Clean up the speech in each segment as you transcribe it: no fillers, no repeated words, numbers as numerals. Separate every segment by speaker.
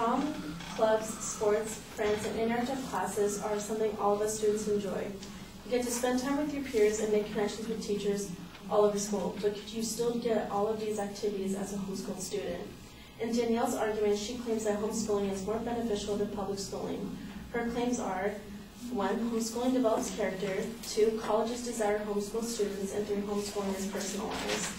Speaker 1: Prom, clubs, sports, friends, and interactive classes are something all of us students enjoy. You get to spend time with your peers and make connections with teachers all over school, but could you still get all of these activities as a homeschooled student? In Danielle's argument, she claims that homeschooling is more beneficial than public schooling. Her claims are: 1, homeschooling develops character; 2, colleges desire homeschool students; and 3, homeschooling is personalized.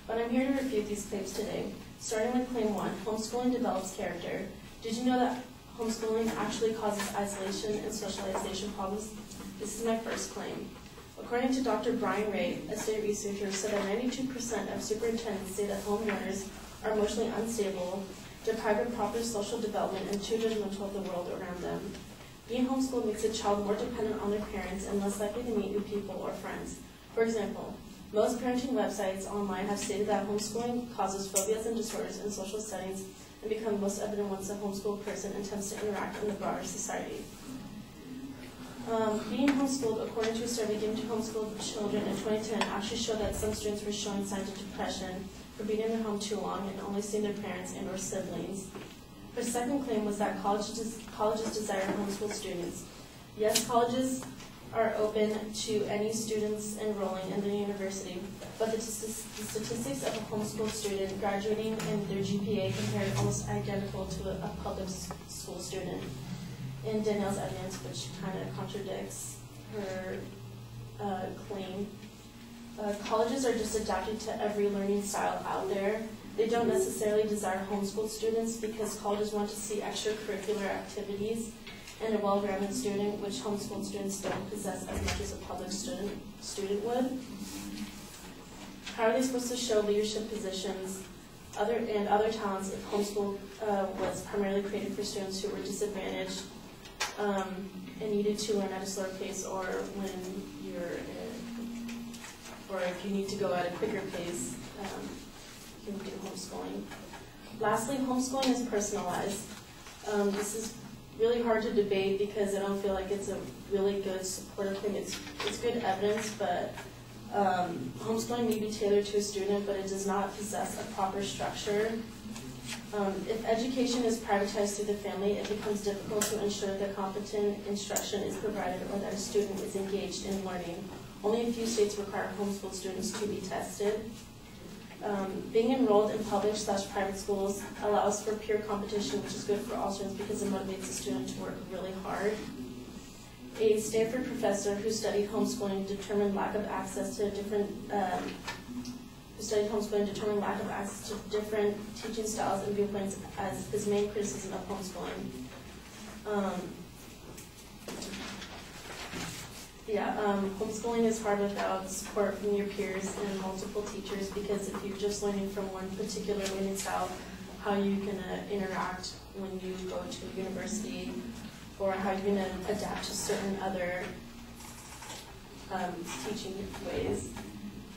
Speaker 1: But I'm here to refute these claims today. Starting with claim 1, homeschooling develops character. Did you know that homeschooling actually causes isolation and socialization problems? This is my first claim. According to Dr. Brian Ray, a state researcher, said that 92% of superintendents say that home learners are emotionally unstable, deprived of proper social development, and too judgmental of the world around them. Being homeschooled makes a child more dependent on their parents and less likely to meet new people or friends. For example, most parenting websites online have stated that homeschooling causes phobias and disorders in social settings and become most evident once a homeschooled person attempts to interact in the broader society. Being homeschooled, according to a survey given to homeschooled children in 2010, actually showed that some students were showing signs of depression for being in their home too long and only seeing their parents and or siblings. Her second claim was that colleges desire homeschool students. Yes, colleges are open to any students enrolling in the university, but the statistics of a homeschool student graduating and their GPA compared almost identical to a public school student. In Danielle's evidence, which kind of contradicts her claim. Colleges are just adapted to every learning style out there. They don't necessarily desire homeschool students because colleges want to see extracurricular activities and a well-rounded student, which homeschool students don't possess as much as a public student would. How are they supposed to show leadership positions and other talents if homeschool was primarily created for students who were disadvantaged and needed to learn at a slower pace, or or if you need to go at a quicker pace, you can do homeschooling. Lastly, homeschooling is personalized. This is really hard to debate because I don't feel like it's a really good supportive thing. It's good evidence, but homeschooling may be tailored to a student, but it does not possess a proper structure. If education is privatized through the family, it becomes difficult to ensure that competent instruction is provided or that a student is engaged in learning. Only a few states require homeschool students to be tested. Being enrolled in public/private schools allows for peer competition, which is good for all students because it motivates the student to work really hard. A Stanford professor who studied homeschooling determined lack of access to different teaching styles and viewpoints as his main criticism of homeschooling. Homeschooling is hard without support from your peers and multiple teachers, because if you're just learning from one particular learning style, how are you going to interact when you go to university, or how are you going to adapt to certain other teaching ways.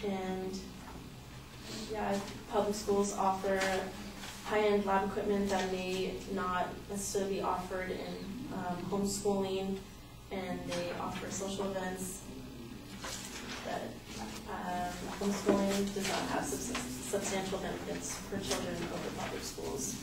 Speaker 1: And public schools offer high-end lab equipment that may not necessarily be offered in homeschooling, and they offer social events that homeschooling does not have substantial benefits for children over public schools.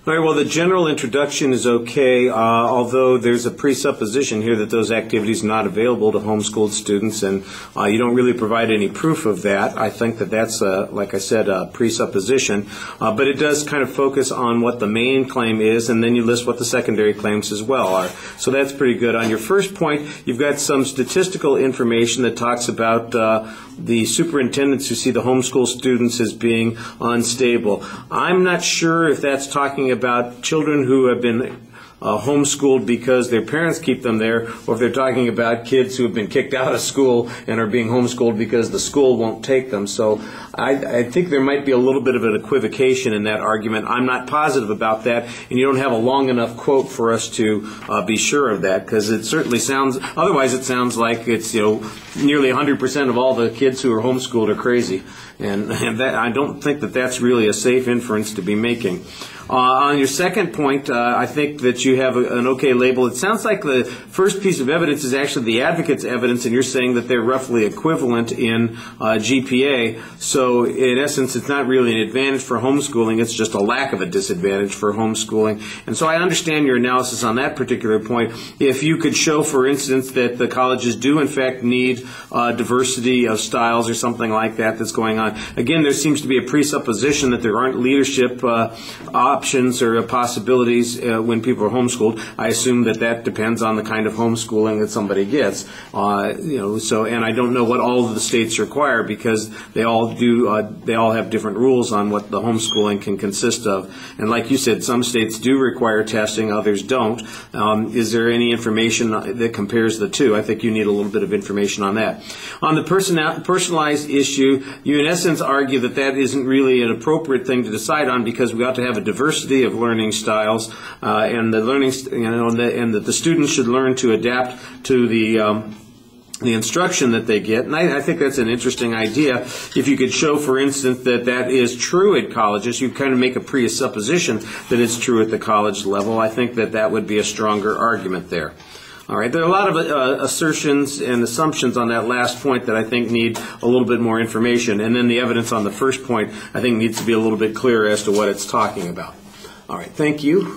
Speaker 2: All right, well, the general introduction is okay, although there's a presupposition here that those activities are not available to homeschooled students, and you don't really provide any proof of that. I think that that's, like I said, a presupposition, but it does kind of focus on what the main claim is, and then you list what the secondary claims as well are. So that's pretty good. On your first point, you've got some statistical information that talks about the superintendents who see the homeschool students as being unstable. I'm not sure if that's talking about children who have been homeschooled because their parents keep them there, or if they're talking about kids who have been kicked out of school and are being homeschooled because the school won't take them. So I think there might be a little bit of an equivocation in that argument. I'm not positive about that, and you don't have a long enough quote for us to be sure of that, because it certainly sounds, otherwise it sounds like it's, nearly 100% of all the kids who are homeschooled are crazy. And that, I don't think that that's really a safe inference to be making. On your second point, I think that you have an okay label. It sounds like the first piece of evidence is actually the advocate's evidence, and you're saying that they're roughly equivalent in GPA. So in essence, it's not really an advantage for homeschooling. It's just a lack of a disadvantage for homeschooling. And so I understand your analysis on that particular point. If you could show, for instance, that the colleges do in fact need diversity of styles or something like that that's going on. Again, there seems to be a presupposition that there aren't leadership options or possibilities when people are homeschooled. I assume that that depends on the kind of homeschooling that somebody gets. And I don't know what all of the states require, because they all have different rules on what the homeschooling can consist of. And like you said, some states do require testing, others don't. Is there any information that compares the two? I think you need a little bit of information on that. On the personalized issue, you in essence argue that that isn't really an appropriate thing to decide on, because we ought to have a diversity of learning styles, and the learning, and that the students should learn to adapt to the instruction that they get. And I think that's an interesting idea. If you could show, for instance, that that is true at colleges, you kind of make a presupposition that it's true at the college level. I think that that would be a stronger argument there. All right, there are a lot of assertions and assumptions on that last point that I think need a little bit more information. And then the evidence on the first point, I think, needs to be a little bit clearer as to what it's talking about. All right, thank you.